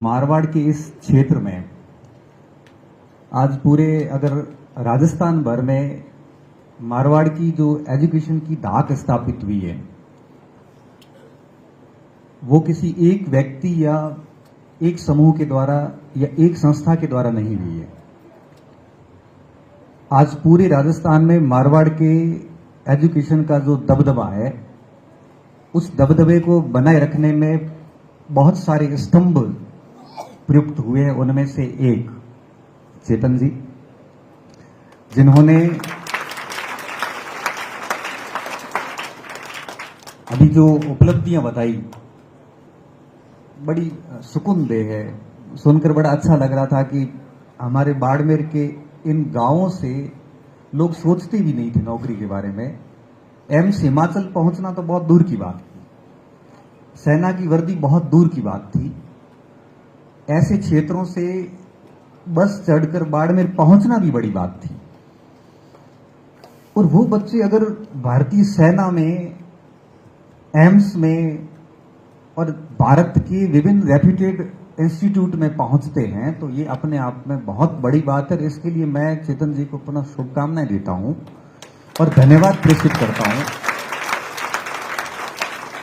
मारवाड़ के इस क्षेत्र में आज पूरे अगर राजस्थान भर में मारवाड़ की जो एजुकेशन की धाक स्थापित हुई है वो किसी एक व्यक्ति या एक समूह के द्वारा या एक संस्था के द्वारा नहीं हुई है। आज पूरे राजस्थान में मारवाड़ के एजुकेशन का जो दबदबा है उस दबदबे को बनाए रखने में बहुत सारे स्तंभ प्रयुक्त हुए हैं। उनमें से एक चेतन जी, जिन्होंने अभी जो उपलब्धियां बताई बड़ी सुकूनदेह है। सुनकर बड़ा अच्छा लग रहा था कि हमारे बाड़मेर के इन गांवों से लोग सोचते भी नहीं थे नौकरी के बारे में। एम्स हिमाचल पहुंचना तो बहुत दूर की बात थी, सेना की वर्दी बहुत दूर की बात थी। ऐसे क्षेत्रों से बस चढ़कर बाड़मेर पहुंचना भी बड़ी बात थी। और वो बच्चे अगर भारतीय सेना में, एम्स में और भारत के विभिन्न रेप्यूटेड इंस्टीट्यूट में पहुंचते हैं तो ये अपने आप में बहुत बड़ी बात है। इसके लिए मैं चेतन जी को पुनः शुभकामनाएं देता हूं और धन्यवाद प्रेषित करता हूं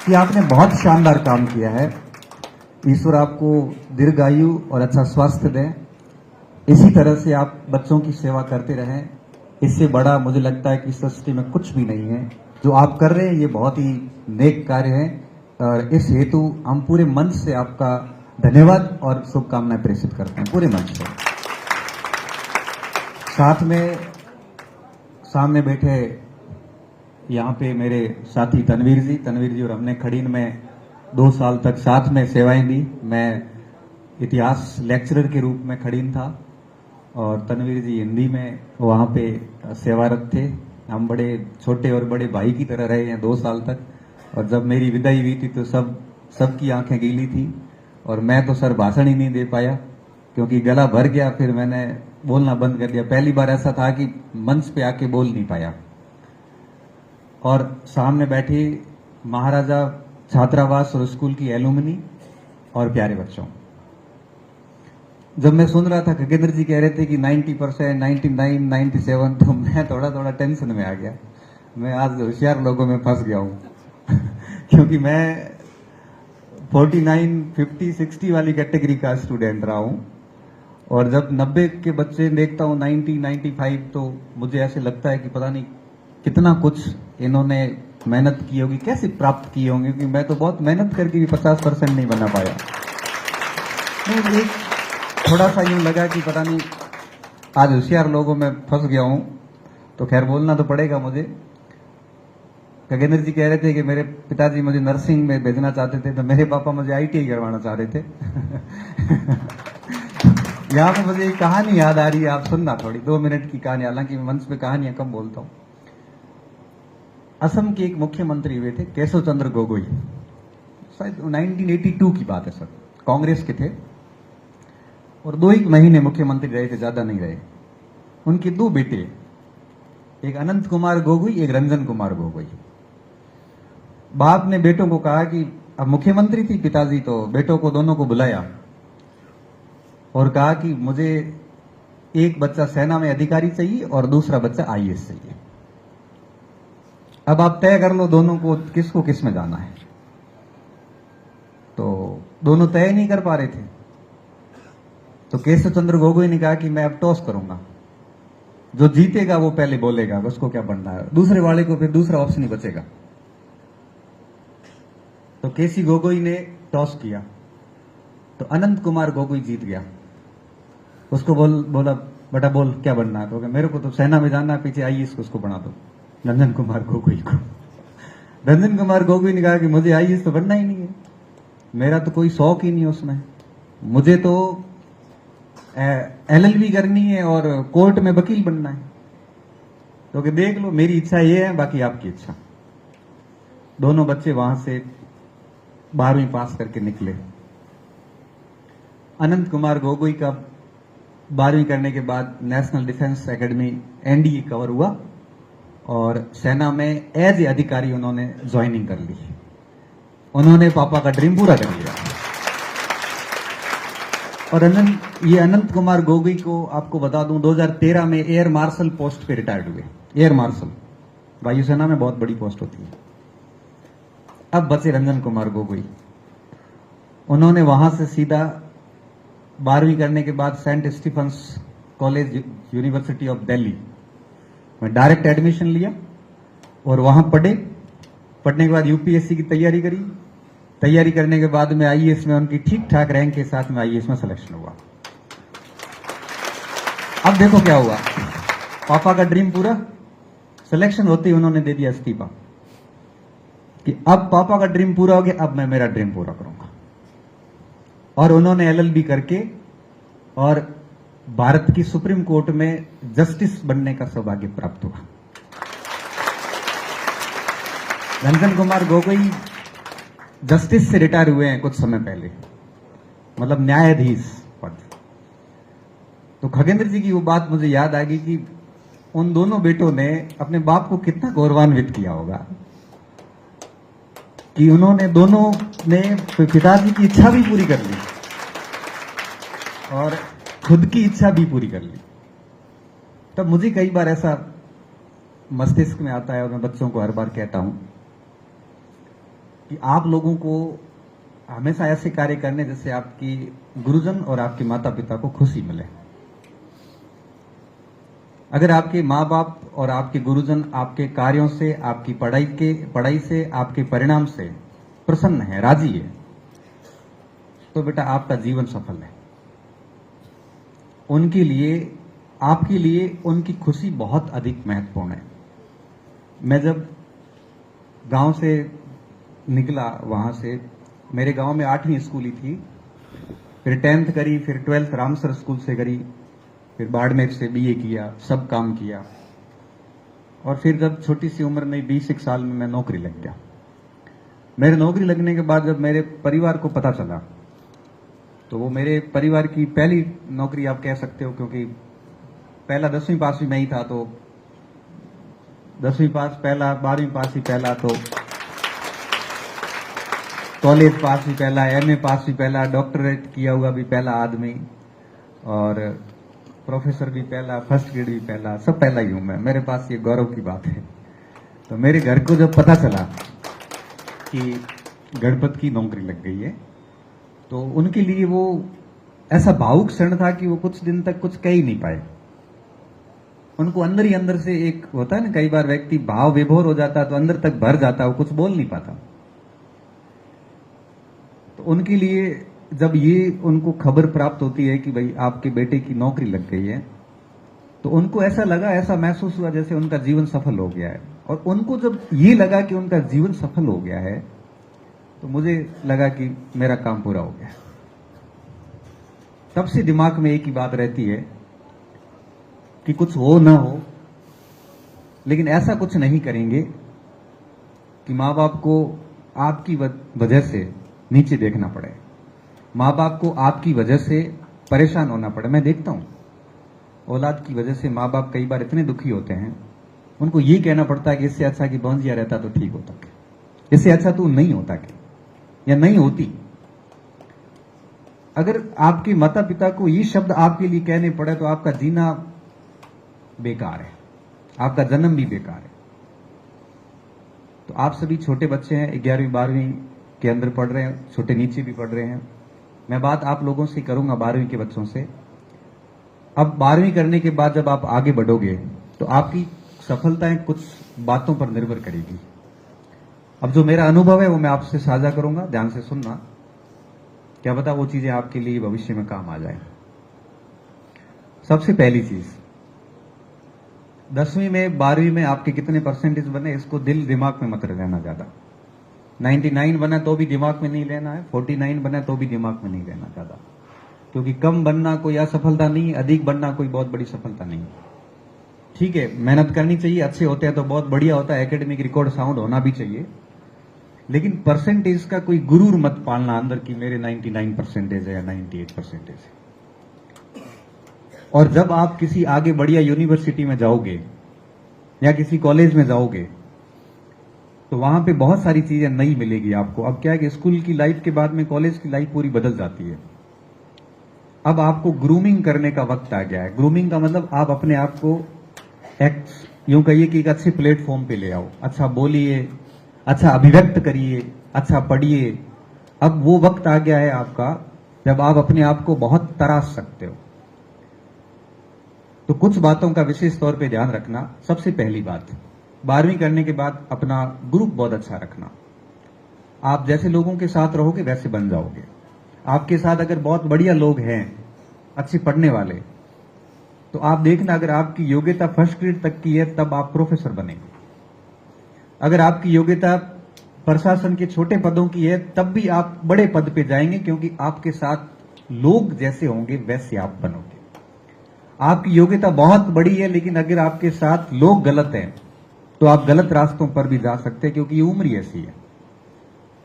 कि आपने बहुत शानदार काम किया है। ईश्वर आपको दीर्घायु और अच्छा स्वास्थ्य दें। इसी तरह से आप बच्चों की सेवा करते रहें। इससे बड़ा मुझे लगता है कि सृष्टि में कुछ भी नहीं है। जो आप कर रहे हैं ये बहुत ही नेक कार्य है और इस हेतु हम पूरे मन से आपका धन्यवाद और शुभकामनाएं प्रेषित करते हैं, पूरे मन से। साथ में सामने बैठे यहाँ पे मेरे साथी तनवीर जी और हमने खड़ीन में 2 साल तक साथ में सेवाएं दी। मैं इतिहास लेक्चरर के रूप में खड़ीन था और तनवीर जी हिंदी में वहाँ पे सेवारत थे। हम बड़े छोटे और बड़े भाई की तरह रहे हैं 2 साल तक। और जब मेरी विदाई हुई थी तो सबकी आंखें गीली थी और मैं तो सर भाषण ही नहीं दे पाया क्योंकि गला भर गया। फिर मैंने बोलना बंद कर दिया। पहली बार ऐसा था कि मंच पे आके बोल नहीं पाया। और सामने बैठी महाराजा छात्रावास और स्कूल की एलुमनी और प्यारे बच्चों, जब मैं सुन रहा था खगेंद्र जी कह रहे थे कि 90%, 99, 97, तो मैं थोड़ा टेंशन में आ गया। मैं आज होशियार लोगों में फंस गया हूं क्योंकि मैं 49, 50, 60 वाली कैटेगरी का स्टूडेंट रहा हूं और जब 90 के बच्चे देखता हूं 90, 95 तो मुझे ऐसे लगता है कि पता नहीं कितना कुछ इन्होंने मेहनत की होगी, कैसे प्राप्त की होंगी। क्योंकि मैं तो बहुत मेहनत करके भी 50% नहीं बना पाया। नहीं, थोड़ा सा यूं लगा कि पता नहीं आज होशियार लोगों में फंस गया हूं। तो खैर बोलना तो पड़ेगा मुझे। खगेंद्र जी कह रहे थे कि मेरे पिताजी मुझे नर्सिंग में भेजना चाहते थे तो मेरे पापा मुझे ITI करवाना चाह रहे थे यहां पे मुझे एक कहानी याद आ रही है, आप सुनना थोड़ी, 2 मिनट की कहानी। हालांकि मैं मंच पे कहानियां कम बोलता हूं। असम के एक मुख्यमंत्री हुए थे केशव चंद्र गोगोई, शायद 1982 की बात है सर। कांग्रेस के थे और 2 महीने मुख्यमंत्री रहे थे, ज्यादा नहीं रहे। उनके 2 बेटे, एक अनंत कुमार गोगोई, एक रंजन कुमार गोगोई। बाप ने बेटों को कहा कि अब मुख्यमंत्री थी पिताजी, तो बेटों को दोनों को बुलाया और कहा कि मुझे एक बच्चा सेना में अधिकारी चाहिए और दूसरा बच्चा IAS चाहिए। अब आप तय कर लो दोनों को किसको किस में जाना है। तो दोनों तय नहीं कर पा रहे थे। तो केशव चंद्र गोगोई ने कहा कि मैं अब टॉस करूंगा, जो जीतेगा वो पहले बोलेगा उसको क्या बनना है, दूसरे वाले को फिर दूसरा ऑप्शन ही बचेगा। तो केसी गोगोई ने टॉस किया तो अनंत कुमार गोगोई जीत गया। उसको बोला बेटा बोल क्या बनना है। तो मेरे को तो सेना में जाना है, पीछे IAS को उसको बना दो, रंजन कुमार गोगोई को। रंजन कुमार गोगोई ने कहा कि मुझे IAS तो बनना ही नहीं है, मेरा तो कोई शौक ही नहीं है उसमें। मुझे तो LLB करनी है और कोर्ट में वकील बनना है। तो कि देख लो मेरी इच्छा ये है, बाकी आपकी इच्छा। दोनों बच्चे वहां से 12वीं पास करके निकले। अनंत कुमार गोगोई का 12वीं करने के बाद national defence academy NDA cover हुआ और सेना में एज ए अधिकारी उन्होंने ज्वाइनिंग कर ली। उन्होंने पापा का ड्रीम पूरा कर लिया। और ये अनंत कुमार गोगोई को आपको बता दूं 2013 में एयर मार्शल पोस्ट पे रिटायर्ड हुए। एयर मार्शल वायुसेना में बहुत बड़ी पोस्ट होती है। अब बचे रंजन कुमार गोगोई। उन्होंने वहां से सीधा 12वीं करने के बाद Saint Stephen's college university of Delhi में डायरेक्ट एडमिशन लिया और वहां पढ़े। पढ़ने के बाद यूपीएससी की तैयारी करी। तैयारी करने के बाद में आईएएस में उनकी ठीक ठाक रैंक के साथ में आईएएस में सिलेक्शन हुआ। अब देखो क्या हुआ, पापा का ड्रीम पूरा। सिलेक्शन होते ही उन्होंने दे दिया इस्तीफा कि अब पापा का ड्रीम पूरा हो गया, अब मैं मेरा ड्रीम पूरा करूंगा। और उन्होंने एलएलबी करके और भारत की सुप्रीम कोर्ट में जस्टिस बनने का सौभाग्य प्राप्त हुआ। रंजन कुमार गोगोई जस्टिस से रिटायर हुए हैं कुछ समय पहले, मतलब न्यायाधीश पद। तो खगेंद्र जी की वो बात मुझे याद आ गई कि उन दोनों बेटों ने अपने बाप को कितना गौरवान्वित किया होगा कि उन्होंने दोनों ने पिताजी की इच्छा भी पूरी कर ली और खुद की इच्छा भी पूरी कर ली। तब मुझे कई बार ऐसा मस्तिष्क में आता है और मैं बच्चों को हर बार कहता हूं कि आप लोगों को हमेशा ऐसे कार्य करने जिससे आपकी गुरुजन और आपके माता पिता को खुशी मिले। अगर आपके माँ बाप और आपके गुरुजन आपके कार्यों से, आपकी पढ़ाई से, आपके परिणाम से प्रसन्न है, राजी है, तो बेटा आपका जीवन सफल है। उनके लिए, आपके लिए उनकी खुशी बहुत अधिक महत्वपूर्ण है। मैं जब गांव से निकला, वहां से मेरे गांव में 8वीं स्कूल ही थी, फिर 10th करी, फिर 12th रामसर स्कूल से करी, फिर बाड़मेर से बीए किया, सब काम किया। और फिर जब छोटी सी उम्र में 20 साल में मैं नौकरी लग गया। मेरे नौकरी लगने के बाद जब मेरे परिवार को पता चला, तो वो मेरे परिवार की पहली नौकरी आप कह सकते हो, क्योंकि पहला 10वीं पास भी मैं ही था, तो 10वीं पास पहला, 12वीं पास ही पहला, तो कॉलेज पास भी पहला, एमए पास भी पहला, डॉक्टरेट किया हुआ भी पहला आदमी, और प्रोफेसर भी पहला, फर्स्ट ग्रेड भी पहला, सब पहला ही हूं मैं। मेरे पास ये गौरव की बात है। तो मेरे घर को जब पता चला कि गणपत की नौकरी लग गई है, तो उनके लिए वो ऐसा भावुक क्षण था कि वो कुछ दिन तक कुछ कह ही नहीं पाए। उनको अंदर ही अंदर से एक होता है ना, कई बार व्यक्ति भाव विभोर हो जाता है तो अंदर तक भर जाता है, वो कुछ बोल नहीं पाता। तो उनके लिए जब ये उनको खबर प्राप्त होती है कि भाई आपके बेटे की नौकरी लग गई है, तो उनको ऐसा लगा, ऐसा महसूस हुआ जैसे उनका जीवन सफल हो गया है। और उनको जब ये लगा कि उनका जीवन सफल हो गया है, तो मुझे लगा कि मेरा काम पूरा हो गया। तब से दिमाग में एक ही बात रहती है कि कुछ हो ना हो, लेकिन ऐसा कुछ नहीं करेंगे कि माँ बाप को आपकी वजह से नीचे देखना पड़े, माँ बाप को आपकी वजह से परेशान होना पड़े। मैं देखता हूं औलाद की वजह से माँ बाप कई बार इतने दुखी होते हैं, उनको ये कहना पड़ता है कि इससे अच्छा कि बंजिया रहता तो ठीक होता, इससे अच्छा तू नहीं होता कि, या नहीं होती। अगर आपके माता पिता को ये शब्द आपके लिए कहने पड़े तो आपका जीना बेकार है, आपका जन्म भी बेकार है। तो आप सभी छोटे बच्चे हैं, 11वीं 12वीं के अंदर पढ़ रहे हैं, छोटे नीचे भी पढ़ रहे हैं। मैं बात आप लोगों से करूंगा 12वीं के बच्चों से। अब 12वीं करने के बाद जब आप आगे बढ़ोगे तो आपकी सफलताएं कुछ बातों पर निर्भर करेगी। अब जो मेरा अनुभव है वो मैं आपसे साझा करूंगा, ध्यान से सुनना, क्या पता वो चीजें आपके लिए भविष्य में काम आ जाए। सबसे पहली चीज, 10वीं में 12वीं में आपके कितने परसेंटेज बने इसको दिल दिमाग में मत लेना ज्यादा। 99 बना तो भी दिमाग में नहीं लेना है, 49 बना तो भी दिमाग में नहीं लेना ज्यादा, क्योंकि कम बनना कोई असफलता नहीं, अधिक बनना कोई बहुत बड़ी सफलता नहीं। ठीक है, मेहनत करनी चाहिए, अच्छे होते हैं तो बहुत बढ़िया होता है, एकेडमिक रिकॉर्ड साउंड होना भी चाहिए, लेकिन परसेंटेज का कोई गुरूर मत पालना अंदर की मेरे 99 परसेंटेज है या 98 परसेंटेज है। और जब आप किसी आगे बढ़िया यूनिवर्सिटी में जाओगे या किसी कॉलेज में जाओगे तो वहां पे बहुत सारी चीजें नई मिलेगी आपको। अब क्या है कि स्कूल की लाइफ के बाद में कॉलेज की लाइफ पूरी बदल जाती है। अब आपको ग्रूमिंग करने का वक्त आ गया है। ग्रूमिंग का मतलब आप अपने आप को यूं कहिए कि एक अच्छे प्लेटफॉर्म पे ले आओ, अच्छा बोलिए, अच्छा अभिव्यक्त करिए, अच्छा पढ़िए। अब वो वक्त आ गया है आपका जब आप अपने आप को बहुत तराश सकते हो। तो कुछ बातों का विशेष तौर पे ध्यान रखना। सबसे पहली बात, 12वीं करने के बाद अपना ग्रुप बहुत अच्छा रखना। आप जैसे लोगों के साथ रहोगे वैसे बन जाओगे। आपके साथ अगर बहुत बढ़िया लोग हैं, अच्छे पढ़ने वाले, तो आप देखना अगर आपकी योग्यता फर्स्ट ग्रेड तक की है तब आप प्रोफेसर बनेंगे। अगर आपकी योग्यता प्रशासन के छोटे पदों की है तब भी आप बड़े पद पे जाएंगे, क्योंकि आपके साथ लोग जैसे होंगे वैसे आप बनोगे। आपकी योग्यता बहुत बड़ी है लेकिन अगर आपके साथ लोग गलत हैं तो आप गलत रास्तों पर भी जा सकते हैं, क्योंकि ये उम्र ही ऐसी है।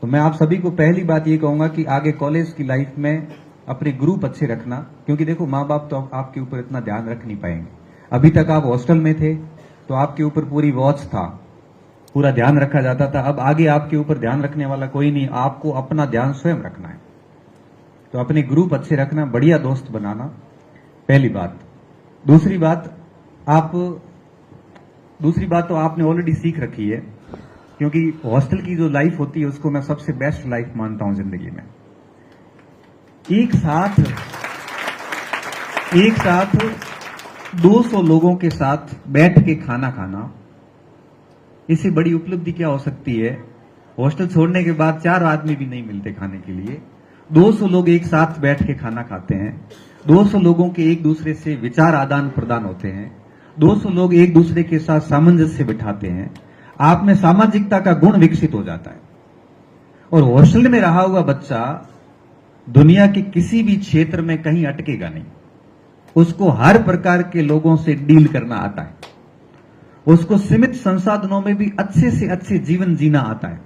तो मैं आप सभी को पहली बात ये कहूंगा कि आगे कॉलेज की लाइफ में अपने ग्रुप अच्छे रखना, क्योंकि देखो माँ बाप तो आपके ऊपर इतना ध्यान रख नहीं पाएंगे। अभी तक आप हॉस्टल में थे तो आपके ऊपर पूरी वॉच था, पूरा ध्यान रखा जाता था। अब आगे आपके ऊपर ध्यान रखने वाला कोई नहीं, आपको अपना ध्यान स्वयं रखना है। तो अपने ग्रुप अच्छे रखना, बढ़िया दोस्त बनाना, पहली बात। दूसरी बात तो आपने ऑलरेडी सीख रखी है, क्योंकि हॉस्टल की जो लाइफ होती है उसको मैं सबसे बेस्ट लाइफ मानता हूं जिंदगी में। एक साथ 200 लोगों के साथ बैठ के खाना खाना, इससे बड़ी उपलब्धि क्या हो सकती है। हॉस्टल छोड़ने के बाद 4 आदमी भी नहीं मिलते खाने के लिए। 200 लोग एक साथ बैठ के खाना खाते हैं। 200 लोगों के एक दूसरे से विचार आदान प्रदान होते हैं। 200 लोग एक दूसरे के साथ सामंजस्य बिठाते हैं। आप में सामाजिकता का गुण विकसित हो जाता है। और हॉस्टल में रहा हुआ बच्चा दुनिया के किसी भी क्षेत्र में कहीं अटकेगा नहीं। उसको हर प्रकार के लोगों से डील करना आता है। उसको सीमित संसाधनों में भी अच्छे से अच्छे जीवन जीना आता है।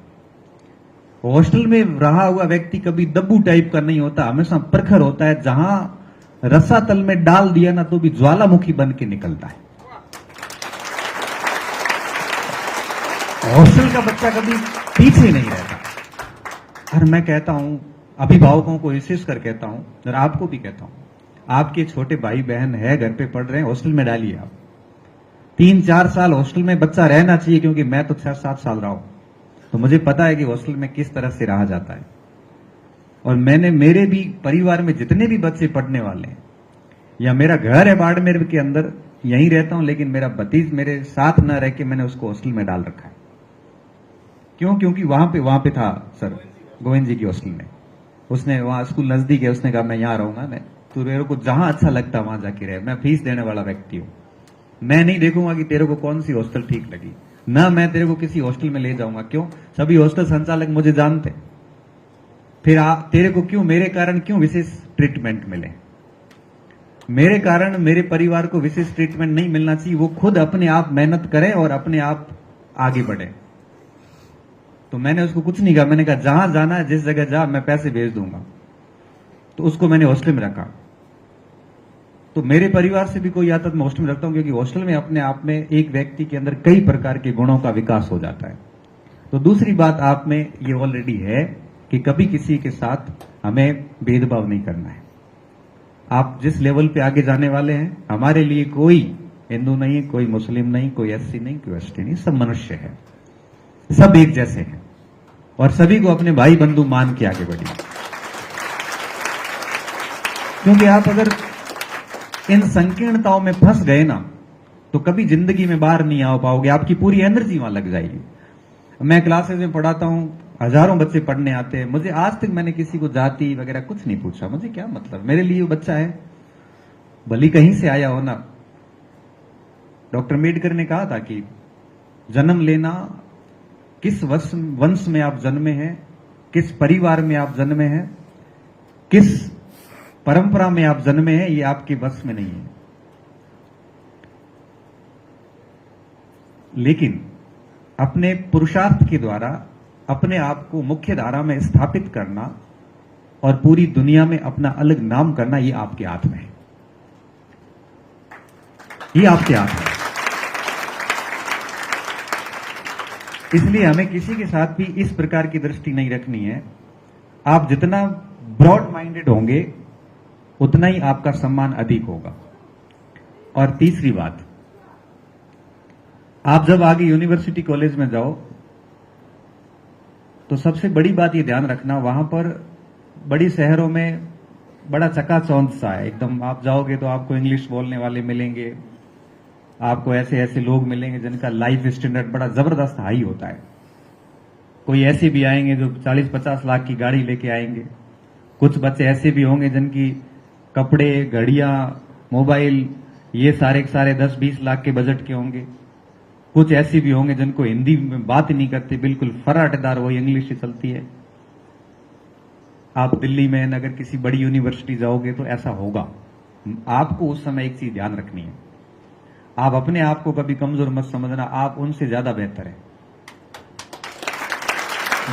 हॉस्टल में रहा हुआ व्यक्ति कभी दब्बू टाइप का नहीं होता, हमेशा प्रखर होता है। जहां रसातल में डाल दिया ना तो भी ज्वालामुखी बन के निकलता है। हॉस्टल का बच्चा कभी पीछे नहीं रहता। और मैं कहता हूं, अभिभावकों को विशेष कर कहता हूं और आपको भी कहता हूं, आपके छोटे भाई बहन है घर पे पढ़ रहे हैं, हॉस्टल में डालिए आप। 3-4 साल हॉस्टल में बच्चा रहना चाहिए, क्योंकि मैं तो 6-7 साल रहा हूं, तो मुझे पता है कि हॉस्टल में किस तरह से रहा जाता है। और मैंने मेरे भी परिवार में जितने भी बच्चे पढ़ने वाले हैं, या मेरा घर है बाड़मेर के अंदर, यहीं रहता हूं, लेकिन मेरा भतीज मेरे साथ न रह के मैंने उसको हॉस्टल में डाल रखा है। क्यों? क्योंकि वहां पे था सर, गोविंद जी की हॉस्टल में। उसने वहां स्कूल नजदीक है, उसने कहा मैं यहां रहूंगा, मैं तो मेरे को जहां अच्छा लगता वहां जाके रहे। मैं फीस देने वाला व्यक्ति हूं, मैं नहीं देखूंगा कि तेरे को कौन सी हॉस्टल ठीक लगी, ना मैं तेरे को किसी हॉस्टल में ले जाऊंगा। क्यों? सभी हॉस्टल संचालक मुझे जानते। फिर तेरे को क्यों, मेरे कारण क्यों विशेष ट्रीटमेंट मिले? मेरे कारण मेरे परिवार को विशेष ट्रीटमेंट नहीं मिलना चाहिए। वो खुद अपने आप मेहनत करे और अपने आप आगे बढ़े। तो मैंने उसको कुछ नहीं कहा, मैंने कहा जहां जाना है, जिस जगह जा, मैं पैसे भेज दूंगा। तो उसको मैंने हॉस्टल में रखा। तो मेरे परिवार से भी कोई आता तो मैं हॉस्टल में रखता हूं, क्योंकि हॉस्टल में अपने आप में एक व्यक्ति के अंदर कई प्रकार के गुणों का विकास हो जाता है। तो दूसरी बात आप में ये ऑलरेडी है कि कभी किसी के साथ हमें भेदभाव नहीं करना है। आप जिस लेवल पे आगे जाने वाले हैं, हमारे लिए कोई हिंदू नहीं, कोई मुस्लिम नहीं, कोई एससी नहीं, कोई एसटी नहीं, सब मनुष्य है, सब एक जैसे हैं और सभी को अपने भाई बंधु मान के आगे बढ़िए। क्योंकि आप अगर इन संकीर्णताओं में फंस गए ना तो कभी जिंदगी में बाहर नहीं आ पाओगे, आपकी पूरी एनर्जी वहां लग जाएगी। मैं क्लासेस में पढ़ाता हूं, हजारों बच्चे पढ़ने आते हैं। मुझे आज तक मैंने किसी को जाति वगैरह कुछ नहीं पूछा, मुझे क्या मतलब, मेरे लिए वो बच्चा है, भली कहीं से आया हो ना। डॉक्टर अम्बेडकर ने कहा था कि जन्म लेना, किस वंश में आप जन्मे हैं, किस परिवार में आप जन्मे हैं, किस परंपरा में आप जन्मे हैं, ये आपके वश में नहीं है। लेकिन अपने पुरुषार्थ के द्वारा अपने आप को मुख्य धारा में स्थापित करना और पूरी दुनिया में अपना अलग नाम करना, ये आपके हाथ में है, ये आपके हाथ में। इसलिए हमें किसी के साथ भी इस प्रकार की दृष्टि नहीं रखनी है। आप जितना ब्रॉड माइंडेड होंगे उतना ही आपका सम्मान अधिक होगा। और तीसरी बात, आप जब आगे यूनिवर्सिटी कॉलेज में जाओ तो सबसे बड़ी बात ये ध्यान रखना, वहां पर बड़ी शहरों में बड़ा चकाचौंध सा है एकदम। आप जाओगे तो आपको इंग्लिश बोलने वाले मिलेंगे, आपको ऐसे ऐसे लोग मिलेंगे जिनका लाइफ स्टैंडर्ड बड़ा जबरदस्त हाई होता है। कोई ऐसे भी आएंगे जो 40-50 लाख की गाड़ी लेके आएंगे, कुछ बच्चे ऐसे भी होंगे जिनकी कपड़े, घड़ियां, मोबाइल ये सारे 10-20 लाख के बजट के होंगे। कुछ ऐसे भी होंगे जिनको हिंदी में बात ही नहीं करते, बिल्कुल फर्राटेदार वही इंग्लिश ही चलती है। आप दिल्ली में अगर किसी बड़ी यूनिवर्सिटी जाओगे तो ऐसा होगा। आपको उस समय एक चीज ध्यान रखनी है, आप अपने आप को कभी कमजोर मत समझना, आप उनसे ज्यादा बेहतर हैं।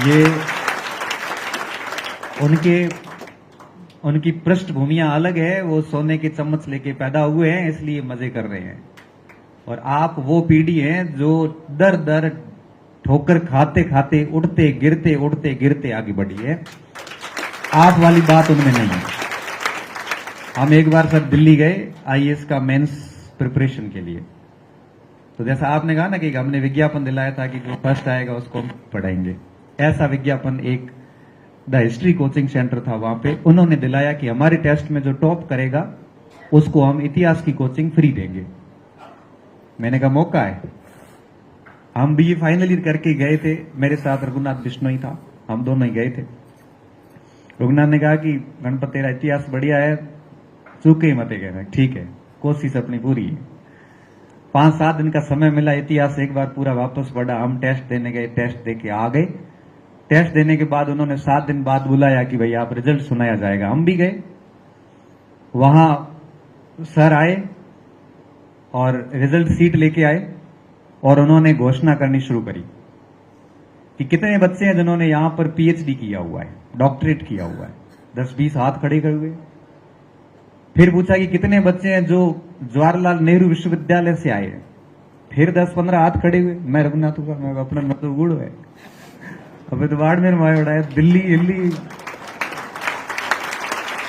ये उनकी पृष्ठभूमियां अलग है, वो सोने के चम्मच लेके पैदा हुए हैं इसलिए मजे कर रहे हैं। और आप वो पीढ़ी हैं जो दर दर ठोकर खाते खाते उठते गिरते आगे बढ़ी है। आप वाली बात उनमें नहीं है। हम एक बार सर दिल्ली गए आईएएस का मेंस प्रिपरेशन के लिए, तो जैसा आपने कहा ना कि हमने विज्ञापन दिलाया था कि जो फर्स्ट आएगा उसको हम पढ़ाएंगे, ऐसा विज्ञापन एक द हिस्ट्री कोचिंग सेंटर था, वहां पे उन्होंने दिलाया कि हमारे टेस्ट में जो टॉप करेगा उसको हम इतिहास की कोचिंग फ्री देंगे। मैंने कहा मौका है। हम भी फाइनल ईयर करके गए थे, मेरे साथ रघुनाथ बिश्नोई था, हम दोनों ही गए थे। रघुनाथ ने कहा कि गणपत तेरा इतिहास बढ़िया है, चूके ही मते गए। ठीक है, कोशिश अपनी पूरी है। 5-7 दिन का समय मिला, इतिहास एक बार पूरा वापस पढ़ा। हम टेस्ट देने गए, टेस्ट दे के आ गए। टेस्ट देने के बाद उन्होंने 7 दिन बाद बुलाया कि भाई आप रिजल्ट सुनाया जाएगा। हम भी गए, वहां सर आए और रिजल्ट सीट लेके आए और उन्होंने घोषणा करनी शुरू करी कि कितने बच्चे हैं जिन्होंने यहां पर पीएचडी किया हुआ है, डॉक्टरेट किया हुआ है। 10-20 हाथ खड़े कर हुए। फिर पूछा कि कितने बच्चे हैं जो जवाहरलाल नेहरू विश्वविद्यालय से आए हैं। फिर 10-15 हाथ खड़े हुए। मैं रघुनाथ हुआ, मैं अपना मतलब गुड़ है अब तो बाढ़ में माया उड़ाया दिल्ली हिल्ली।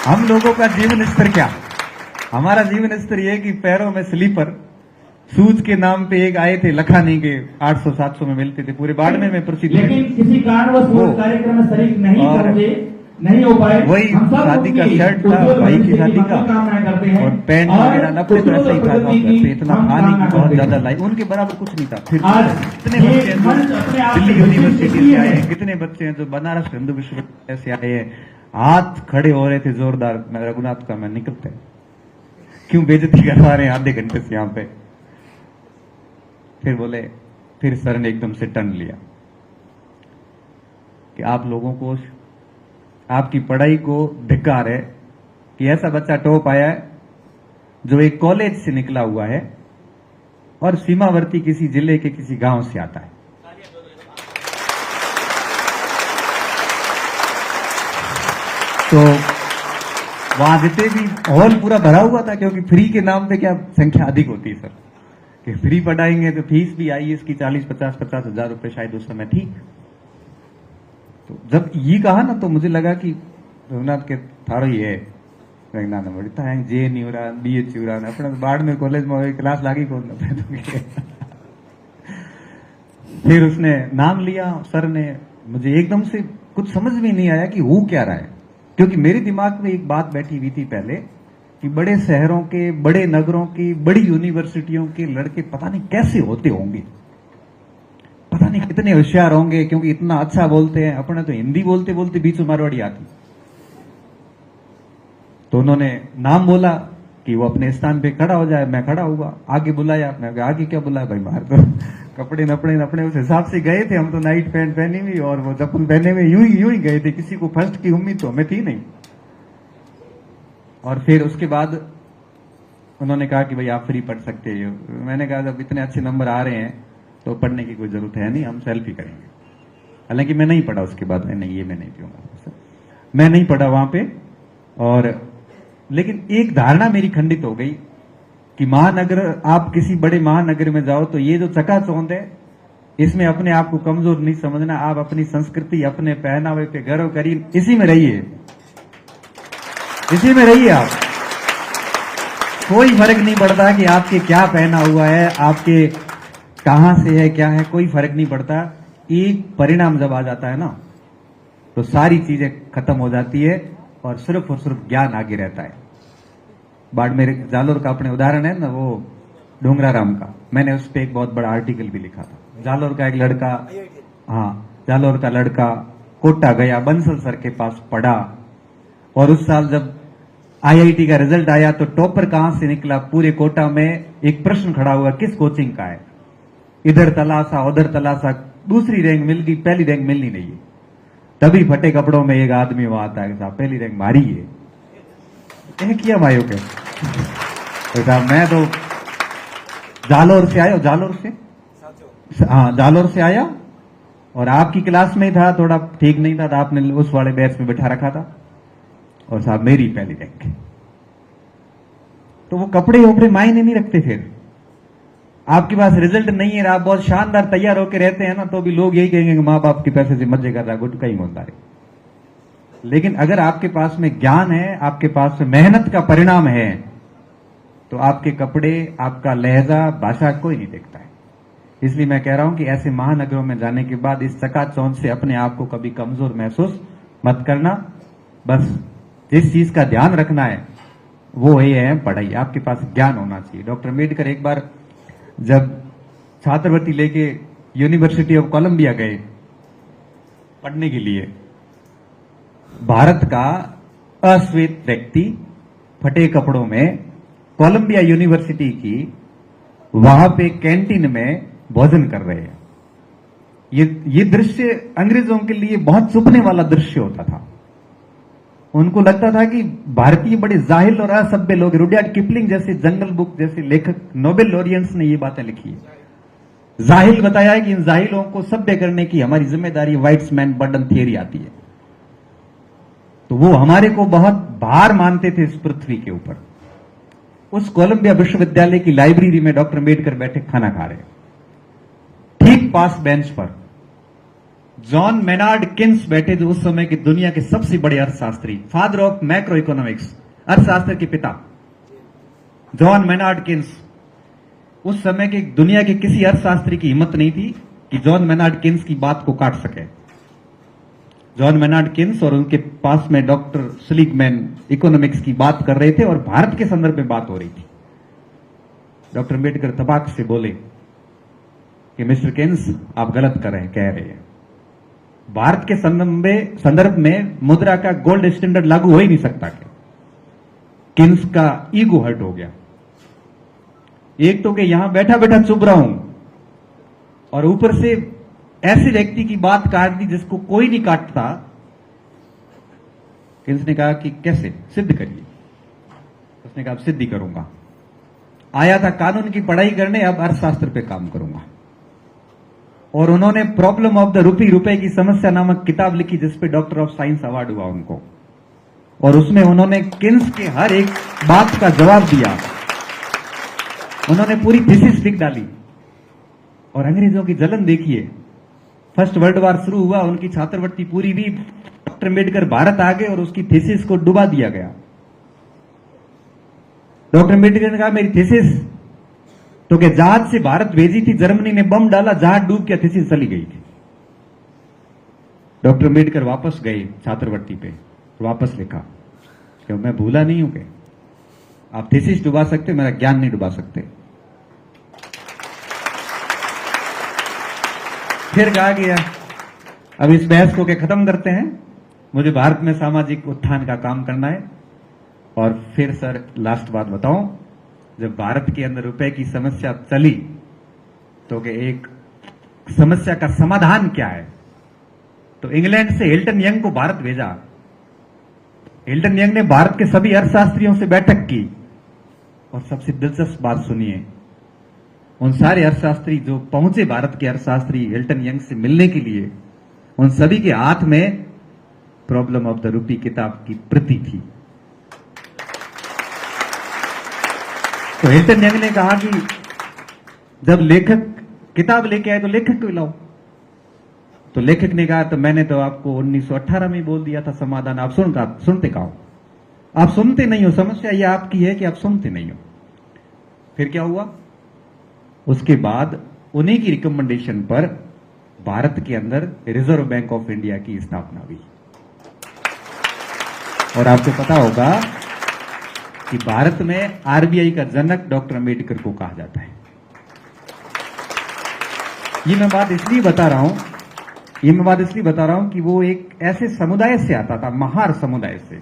हम लोगों का जीवन स्तर क्या? हमारा जीवन स्तर यह कि पैरों में स्लीपर, सूज के नाम पे एक आए थे लखानी के 800-700 में मिलते थे, पूरे बाड़मेर में प्रसिद्ध। लेकिन किसी कारणवश वो कार्यक्रम में शरीक नहीं हो पाए। वही शादी का शर्ट था, भाई की शादी का, और पैंट वगैरह नब्बे तो ऐसा ही था। इतना पानी की बहुत ज्यादा लाई, उनके बराबर कुछ नहीं था। फिर कितने बच्चे हैं जो दिल्ली यूनिवर्सिटी से आए हैं, कितने बच्चे हैं जो बनारस हिंदू विश्वविद्यालय से आए हैं। हाथ खड़े हो रहे थे जोरदार। मैं रघुनाथ का मैं निकलते क्यों बेइज्जती करवा रहे हैं आधे घंटे से यहां पे। फिर बोले, फिर सर ने एकदम से टर्न लिया कि आप लोगों को, आपकी पढ़ाई को धिक्कार है कि ऐसा बच्चा टॉप आया है जो एक कॉलेज से निकला हुआ है और सीमावर्ती किसी जिले के किसी गांव से आता है। तो वहां जितने भी हॉल पूरा भरा हुआ था, क्योंकि फ्री के नाम पे क्या संख्या अधिक होती है सर, कि फ्री पढ़ाएंगे तो फीस भी आईएएस की 40-50 हजार रुपए शायद उस समय थी। तो जब ये कहा ना तो मुझे लगा कि रघुनाथ के थारो ही है रघुनाथ बढ़ता है JNU रहा, BHU रहा, अपना बाढ़ में कॉलेज में क्लास लागी कौन। फिर उसने नाम लिया सर ने, मुझे एकदम से कुछ समझ में नहीं आया कि हो क्या रहा है, क्योंकि मेरे दिमाग में एक बात बैठी हुई थी पहले कि बड़े शहरों के, बड़े नगरों की, बड़ी यूनिवर्सिटियों के लड़के पता नहीं कैसे होते होंगे, पता नहीं कितने होशियार होंगे, क्योंकि इतना अच्छा बोलते हैं। अपने तो हिंदी बोलते बोलते बीच में मारवाड़ी आती। तो उन्होंने नाम बोला कि वो अपने स्थान पे खड़ा हो जाए। मैं खड़ा हुआ, आगे बुलाया। मैं आगे क्या बुलाया भाई, बाहर तो कपड़े नपड़े उस हिसाब से गए थे हम तो, नाइट पैंट पहनी हुई और वो चप्पल पहने हुए यूं ही गए थे। किसी को फर्स्ट की उम्मीद तो हमें थी नहीं। और फिर उसके बाद उन्होंने कहा कि भाई आप फ्री पढ़ सकते हो। मैंने कहा जब इतने अच्छे नंबर आ रहे हैं तो पढ़ने की कोई जरूरत है नहीं, हम सेल्फी करेंगे। हालांकि मैं नहीं पढ़ा उसके बाद, मैं नहीं पीऊंगा, मैं नहीं पढ़ा वहां पे। और लेकिन एक धारणा मेरी खंडित हो गई कि महानगर, आप किसी बड़े महानगर में जाओ तो ये जो चकाचौंध है इसमें अपने आप को कमजोर नहीं समझना। आप अपनी संस्कृति, अपने पहनावे पे गर्व करिए, इसी में रहिए, इसी में रहिए आप। कोई फर्क नहीं पड़ता कि आपके क्या पहना हुआ है, आपके कहां से है, क्या है, कोई फर्क नहीं पड़ता। एक परिणाम जब आ जाता है ना, तो सारी चीजें खत्म हो जाती है और सिर्फ ज्ञान आगे रहता है। बाड़मेर जालोर का अपने उदाहरण है ना, वो डोंगराराम का, मैंने उस पर एक बहुत बड़ा आर्टिकल भी लिखा था। जालोर का एक लड़का, हाँ, जालोर का लड़का कोटा गया, बंसल सर के पास पढ़ा, और उस साल जब आईआईटी का रिजल्ट आया तो टॉपर कहां से निकला, पूरे कोटा में एक प्रश्न खड़ा हुआ, किस कोचिंग का है। इधर तलाशा उधर तलाशा, दूसरी रैंक मिल गई, पहली रैंक मिलनी नहीं है। तभी फटे कपड़ों में एक आदमी वहां आता है, साहब पहली रैंक मारी है। क्या किया भाइयों के, तो साहब मैं तो जालोर से आया, जालोर से, हाँ जालोर से आया, और आपकी क्लास में ही था, थोड़ा ठीक नहीं था, तो आपने उस वाले बैच में बैठा रखा था, और साहब मेरी पहली रैंक। तो वो कपड़े उपड़े मायने नहीं रखते। फिर आपके पास रिजल्ट नहीं है, आप बहुत शानदार तैयार होकर रहते हैं ना, तो भी लोग यही कहेंगे कि माँ बाप के पैसे से मजे कर रहा है, गुटका ही होता है। लेकिन अगर आपके पास में ज्ञान है, आपके पास में मेहनत का परिणाम है, तो आपके कपड़े, आपका लहजा, भाषा कोई नहीं देखता है। इसलिए मैं कह रहा हूं कि ऐसे महानगरों में जाने के बाद इस चकाचौंध से अपने आप को कभी कमजोर महसूस मत करना। बस जिस चीज का ध्यान रखना है वो ये है पढ़ाई, आपके पास ज्ञान होना चाहिए। डॉक्टर अम्बेडकर एक बार जब छात्रवृत्ति लेके यूनिवर्सिटी ऑफ कोलंबिया गए पढ़ने के लिए, भारत का अश्वेत व्यक्ति फटे कपड़ों में कोलंबिया यूनिवर्सिटी की वहां पे कैंटीन में भोजन कर रहे हैं। ये दृश्य अंग्रेजों के लिए बहुत चुभने वाला दृश्य होता था। उनको लगता था कि भारतीय बड़े जाहिल और असभ्य लोग। रुडयार्ड किपलिंग जैसे जंगल बुक जैसे लेखक, नोबेल लॉरियंस ने ये बातें लिखी है। जाहिल बताया है कि इन जाहिलों को सभ्य करने की हमारी जिम्मेदारी, व्हाइट्समैन बर्डन थियरी आती है। तो वो हमारे को बहुत भार मानते थे इस पृथ्वी के ऊपर। उस कोलंबिया विश्वविद्यालय की लाइब्रेरी में डॉक्टर अम्बेडकर बैठे खाना खा रहे, ठीक पास बेंच पर जॉन मेनार्ड किन्स बैठे, जो उस समय की दुनिया के सबसे बड़े अर्थशास्त्री, फादर ऑफ मैक्रो इकोनॉमिक्स, अर्थशास्त्र के पिता जॉन मेनार्ड किन्स। उस समय के दुनिया के किसी अर्थशास्त्री की हिम्मत नहीं थी कि जॉन मेनार्ड किन्स की बात को काट सके। जॉन मेनार्ड किन्स और उनके पास में डॉक्टर स्लीगमैन इकोनॉमिक्स की बात कर रहे थे और भारत के संदर्भ में बात हो रही थी। डॉक्टर अम्बेडकर तबाक से बोले कि मिस्टर किन्स, आप गलत कर रहे हैं, कह रहे हैं भारत के संदर्भ में मुद्रा का गोल्ड स्टैंडर्ड लागू हो ही नहीं सकता। क्या किन्स का ईगो हर्ट हो गया। एक तो कि यहां बैठा बैठा चुप रहा हूं, और ऊपर से ऐसे व्यक्ति की बात काट दी जिसको कोई नहीं काटता। किन्स ने कहा कि कैसे, सिद्ध करिए। उसने कहा सिद्ध ही करूंगा। आया था कानून की पढ़ाई करने, अब अर्थशास्त्र पे काम करूंगा। और उन्होंने प्रॉब्लम ऑफ द रुपए की समस्या नामक किताब लिखी, जिसपे डॉक्टर ऑफ साइंस अवार्ड हुआ उनको। और उसमें उन्होंने किन्स के हर एक बात का जवाब दिया। उन्होंने पूरी थीसिस लिख डाली। और अंग्रेजों की जलन देखिए, फर्स्ट वर्ल्ड वॉर शुरू हुआ, उनकी छात्रवृत्ति पूरी भी, डॉक्टर अम्बेडकर भारत आ गए और उसकी थीसिस को डुबा दिया गया। डॉक्टर अम्बेडकर ने कहा मेरी थीसिस तो कि जहाज से भारत भेजी थी, जर्मनी ने बम डाला, जहाज डूब गया, थीसिस चली गई थी। डॉक्टर अम्बेडकर वापस गए छात्रवृत्ति पे, वापस लिखा कि मैं भूला नहीं हूं कि आप थीसिस डुबा सकते, मेरा ज्ञान नहीं डुबा सकते। फिर कहा गया अब इस बहस को के खत्म करते हैं, मुझे भारत में सामाजिक उत्थान का काम करना है। और फिर सर लास्ट बात बताऊं, जब भारत के अंदर रुपए की समस्या चली तो कि एक समस्या का समाधान क्या है, तो इंग्लैंड से हिल्टन यंग को भारत भेजा। हिल्टन यंग ने भारत के सभी अर्थशास्त्रियों से बैठक की, और सबसे दिलचस्प बात सुनिए, उन सारे अर्थशास्त्री जो पहुंचे, भारत के अर्थशास्त्री हिल्टन यंग से मिलने के लिए, उन सभी के हाथ में प्रॉब्लम ऑफ द रूपी किताब की प्रति थी। तो हिल्टन यंग ने कहा कि जब लेखक किताब लेके आए तो लेखक को लाओ। तो लेखक ने कहा तो मैंने तो आपको 1918 में बोल दिया था समाधान, आप सुनते कहो, आप सुनते नहीं हो। समस्या ये आपकी है कि आप सुनते नहीं हो। फिर क्या हुआ, उसके बाद उन्हीं की रिकमेंडेशन पर भारत के अंदर रिजर्व बैंक ऑफ इंडिया की स्थापना हुई। और आपको पता होगा कि भारत में आरबीआई का जनक डॉक्टर अंबेडकर को कहा जाता है। ये मैं बात इसलिए बता रहा हूं कि वो एक ऐसे समुदाय से आता था, महार समुदाय से,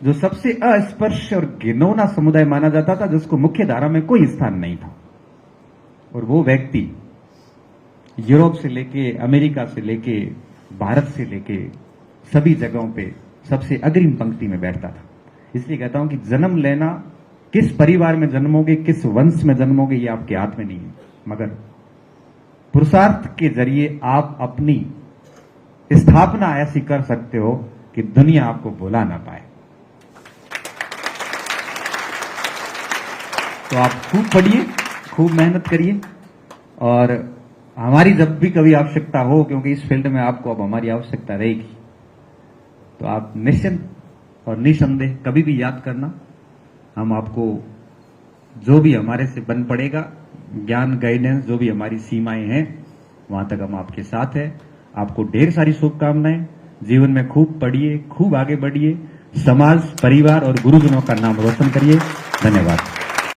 जो सबसे अस्पर्श और घिनौना समुदाय माना जाता था, जिसको मुख्य धारा में कोई स्थान नहीं था। और वो व्यक्ति यूरोप से लेके, अमेरिका से लेके, भारत से लेके सभी जगहों पे सबसे अग्रिम पंक्ति में बैठता था। इसलिए कहता हूं कि जन्म लेना, किस परिवार में जन्मोगे, किस वंश में जन्मोगे, ये आपके हाथ में नहीं है, मगर पुरुषार्थ के जरिए आप अपनी स्थापना ऐसी कर सकते हो कि दुनिया आपको भुला ना पाए। तो आप खूब पढ़िए, खूब मेहनत करिए, और हमारी जब भी कभी आवश्यकता हो, क्योंकि इस फील्ड में आपको अब हमारी आवश्यकता रहेगी, तो आप निश्चिंत और निसंदेह कभी भी याद करना। हम आपको जो भी हमारे से बन पड़ेगा, ज्ञान, गाइडेंस, जो भी हमारी सीमाएं हैं, वहां तक हम आपके साथ हैं। आपको ढेर सारी शुभकामनाएं। जीवन में खूब पढ़िए, खूब आगे बढ़िए, समाज, परिवार और गुरुजनों का नाम रोशन करिए। धन्यवाद।